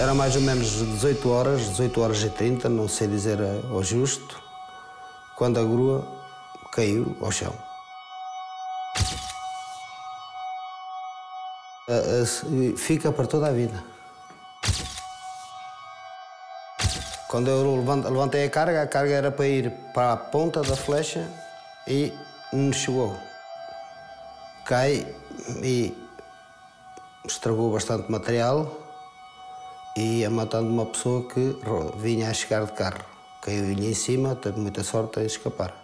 Era mais ou menos 18 horas e 30, não sei dizer ao justo, quando a grua caiu ao chão. Fica para toda a vida. Quando eu levantei a carga era para ir para a ponta da flecha e não chegou. Cai e estragou bastante material e ia matando uma pessoa que vinha a chegar de carro. Caiu-lhe em cima, teve muita sorte em escapar.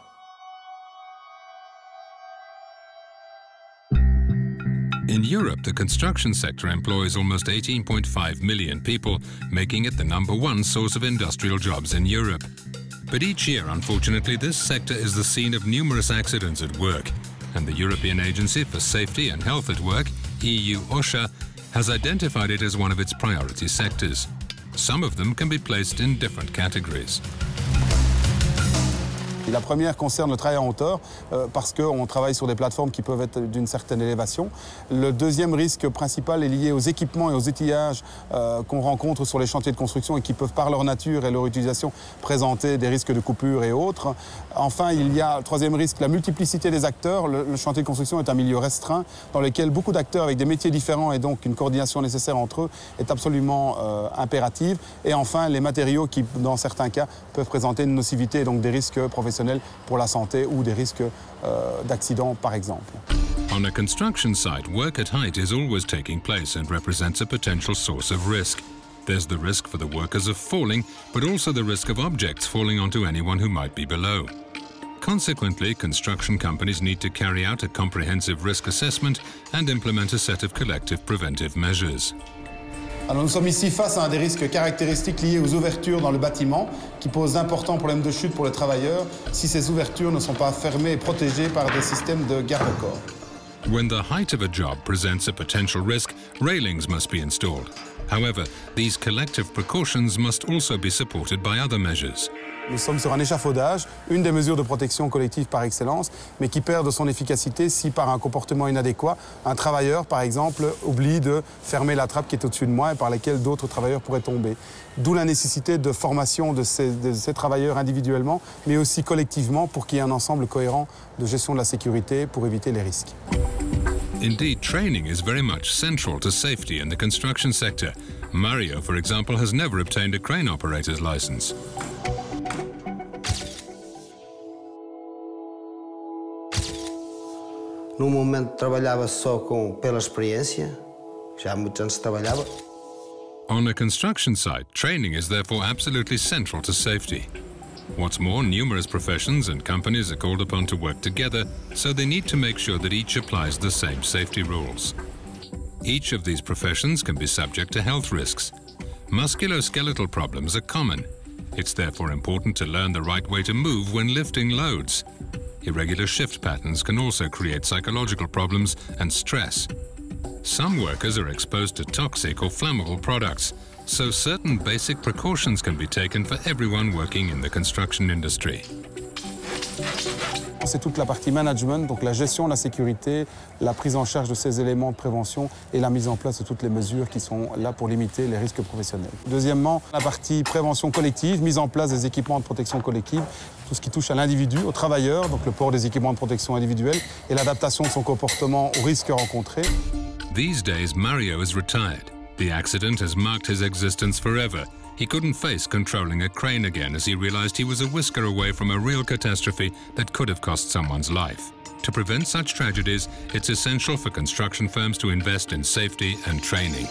In Europe, the construction sector employs almost 18.5 million people, making it the #1 source of industrial jobs in Europe. But each year, unfortunately, this sector is the scene of numerous accidents at work, and the European Agency for Safety and Health at Work, EU OSHA, has identified it as one of its priority sectors. Some of them can be placed in different categories. La première concerne le travail en hauteur, parce qu'on travaille sur des plateformes qui peuvent être d'une certaine élévation. Le deuxième risque principal est lié aux équipements et aux outillages qu'on rencontre sur les chantiers de construction et qui peuvent, par leur nature et leur utilisation, présenter des risques de coupure et autres. Enfin, il y a le troisième risque, la multiplicité des acteurs. Le chantier de construction est un milieu restreint dans lequel beaucoup d'acteurs avec des métiers différents et donc une coordination nécessaire entre eux est absolument impérative. Et enfin, les matériaux qui, dans certains cas, peuvent présenter une nocivité et donc des risques professionnels pour la santé ou des risques d'accident, par exemple. On a construction site, work at height is always taking place and represents a potential source of risk. There's the risk for the workers of falling, but also the risk of objects falling onto anyone who might be below. Consequently, construction companies need to carry out a comprehensive risk assessment and implement a set of collective preventive measures. Alors nous sommes ici face à un des risques caractéristiques liés aux ouvertures dans le bâtiment qui posent d'importants problèmes de chute pour les travailleurs si ces ouvertures ne sont pas fermées et protégées par des systèmes de garde-corps. When the height of a job presents a potential risk, railings must be installed. However, these collective precautions must also be supported by other measures. Nous sommes sur un échafaudage, une des mesures de protection collective par excellence, mais qui perd de son efficacité si, par un comportement inadéquat, un travailleur, par exemple, oublie de fermer la trappe qui est au-dessus de moi et par laquelle d'autres travailleurs pourraient tomber. D'où la nécessité de formation de ces travailleurs individuellement, mais aussi collectivement pour qu'il y ait un ensemble cohérent de gestion de la sécurité pour éviter les risques. Indeed, training is very much central to safety in the construction sector. Mario, for example, has never obtained a crane operator's license. No momento trabalhava só pela experiência, já há muitos anos trabalhava. On a construction site, training is therefore absolutely central to safety. What's more, numerous professions and companies are called upon to work together, so they need to make sure that each applies the same safety rules. Each of these professions can be subject to health risks. Musculoskeletal problems are common. It's therefore important to learn the right way to move when lifting loads. Irregular shift patterns can also create psychological problems and stress. Some workers are exposed to toxic or flammable products, so certain basic precautions can be taken for everyone working in the construction industry. C'est toute la partie management, donc la gestion de la sécurité, la prise en charge de ces éléments de prévention et la mise en place de toutes les mesures qui sont là pour limiter les risques professionnels. Deuxièmement, la partie prévention collective, mise en place des équipements de protection collective, tout ce qui touche à l'individu, au travailleur, donc le port des équipements de protection individuelle et l'adaptation de son comportement aux risques rencontrés. These days, Mario is retired. The accident has marked his existence forever. He couldn't face controlling a crane again as he realized he was a whisker away from a real catastrophe that could have cost someone's life. To prevent such tragedies, it's essential for construction firms to invest in safety and training.